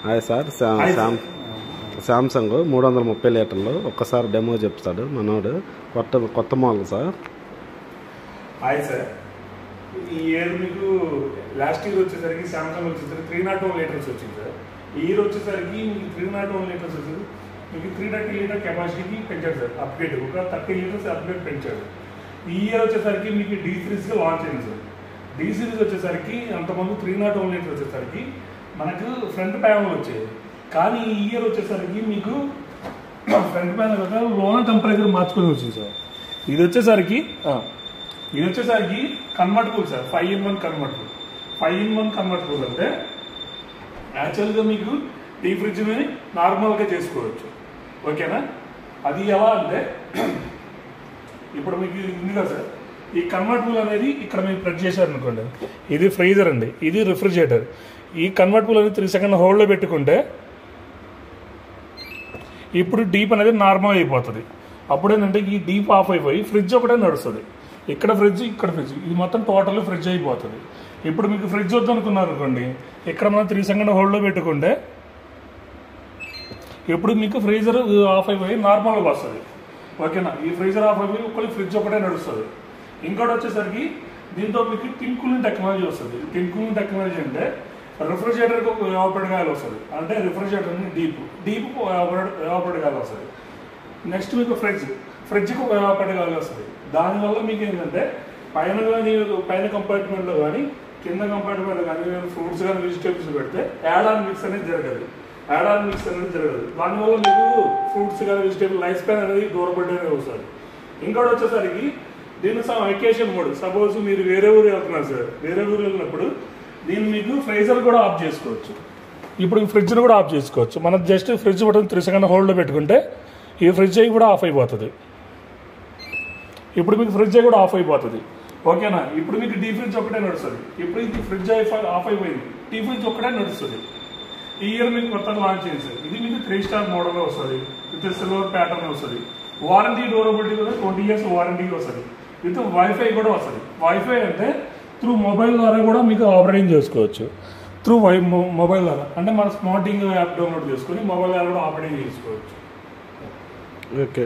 Hi sir, Samsung 330 లీటర్లు ఒక్కసారి demo చెప్తాడు మనోడు. కొత్త మోడల్ సార్. హాయ్ సార్, ఈ ఇయర్ మీకు లాస్ట్ ఇయర్ వచ్చేసరికి శాంసంగ్ వచ్చేసరికి 301 లీటర్స్ వచ్చింది సార్. ఈ ఇయర్ వచ్చేసరికి మీకు 301 లీటర్స్ వచ్చింది. మీకు 330 లీటర్ కెపాసిటీకి పెంచాడు సార్. అప్గ్రేడ్ ఒక 30 లీటర్స్ అప్గ్రేడ్ పెంచాడు. ఈ ఇయర్ వచ్చేసరికి మీకు డీ సిరీస్గా లాంచ్ అయింది సార్. డీ సిరీస్ వచ్చేసరికి అంతమంది 301 లీటర్ వచ్చేసరికి మనకు ఫ్రంట్ ప్యానల్ వచ్చేది. కానీ ఈ ఇయర్ వచ్చేసరికి మీకు ఫ్రంట్ ప్యానల్ కదా లోన టెంపరేచర్ మార్చుకొని వచ్చింది సార్. ఇది వచ్చేసరికి convertible sir. 5-in-1 convertible. 5-in-1 convertible అంటే యాక్చువల్గా మీకు డీ ఫ్రిడ్జ్ని నార్మల్గా చేసుకోవచ్చు. ఓకేనా? అది ఎలా అంటే ఇప్పుడు మీకు ఉంది కదా సార్, ఈ కన్వర్టబుల్ అనేది ఇక్కడ మీరు ప్రెస్ చేశారనుకోండి, ఇది ఫ్రీజర్ అండి, ఇది రిఫ్రిజిరేటర్. ఈ కన్వర్టబుల్ అనేది 3 సెకండ్ హోల్డ్లో పెట్టుకుంటే ఇప్పుడు డీప్ అనేది నార్మల్ అయిపోతుంది. అప్పుడు ఏంటంటే ఈ డీప్ ఆఫ్ అయిపోయి ఫ్రిడ్జ్ ఒకటే నడుస్తుంది. ఇక్కడ ఫ్రిడ్జ్, ఇక్కడ ఫ్రిడ్జ్, ఇది మొత్తం టోటల్ ఫ్రిడ్జ్ అయిపోతుంది. ఇప్పుడు మీకు ఫ్రిడ్జ్ వద్దనుకున్నారు అనుకోండి, ఇక్కడ మనం 3 సెకండ్ హోల్డ్లో పెట్టుకుంటే ఇప్పుడు మీకు ఫ్రీజర్ ఆఫ్ అయిపోయి నార్మల్గా వస్తుంది. ఓకేనా? ఈ ఫ్రీజర్ ఆఫ్ అయిపోయి ఒకటి ఫ్రిడ్జ్ ఒకటే నడుస్తుంది. ఇంకోటి వచ్చేసరికి దీంతో మీకు టిన్ కూలింగ్ టెక్నాలజీ వస్తుంది. టిన్ కూలింగ్ టెక్నాలజీ అంటే రిఫ్రిజిరేటర్కి ఒక ఎవాపరేట్ గాలి వస్తుంది. అంటే రిఫ్రిజిరేటర్ని డీప్ ఎవాపరేట్ గాలి వస్తుంది. నెక్స్ట్ మీకు ఫ్రిడ్జ్కి ఒక ఎవాపరేట్ గాలి వస్తుంది. దానివల్ల మీకు ఏంటంటే పైన కంపార్ట్మెంట్లో కానీ కింద కంపార్ట్మెంట్లో కానీ ఫ్రూట్స్ కానీ వెజిటేబుల్స్ పెడితే యాడ్ ఆన్ మిక్స్ అనేది జరగదు. దానివల్ల మీకు ఫ్రూట్స్ కానీ వెజిటేబుల్ లైఫ్ స్పాన్ అనేది దూరపడేది వస్తుంది. ఇంకోటి వచ్చేసరికి దీని వెకేషన్ మోడ్. సపోజ్ మీరు వేరే ఊరు వెళ్తున్నారు సార్, వేరే ఊరు వెళ్ళినప్పుడు దీన్ని మీకు ఫ్రీజర్ కూడా ఆఫ్ చేసుకోవచ్చు. ఇప్పుడు ఫ్రిడ్జ్ని కూడా ఆఫ్ చేసుకోవచ్చు. మనం జస్ట్ ఫ్రిడ్జ్ బటన్ 3 సెకండ్ హోల్డ్లో పెట్టుకుంటే ఈ ఫ్రిడ్జ్ అయి కూడా ఆఫ్ అయిపోతుంది. ఇప్పుడు మీకు ఫ్రిడ్జ్ అయి కూడా ఆఫ్ అయిపోతుంది. ఓకేనా? ఇప్పుడు మీకు డీ ఫ్రిడ్జ్ ఒకటే నడుస్తుంది. ఇప్పుడు ఇది ఫ్రిడ్జ్ ఆఫ్ అయిపోయింది, డీ ఫ్రిడ్జ్ ఒకటే నడుస్తుంది. ఈ ఇయర్ మీకు కొత్తగా లాంచ్ అయింది సార్. ఇది మీకు 3 స్టార్ మోడల్లో వస్తుంది, విత్ సిల్వర్ ప్యాటర్న్ వస్తుంది. వారంటీ డ్యూరబిలిటీ కూడా 20 years వారంటీ వస్తుంది. విత్ వైఫై కూడా వస్తుంది. వైఫై అంటే త్రూ మొబైల్ ద్వారా కూడా మీకు ఆపరేటింగ్ చేసుకోవచ్చు. త్రూ మొబైల్ ద్వారా అంటే మన స్మార్టింగ్ యాప్ డౌన్లోడ్ చేసుకొని మొబైల్ ద్వారా కూడా ఆపరేటింగ్ చేసుకోవచ్చు. ఓకే.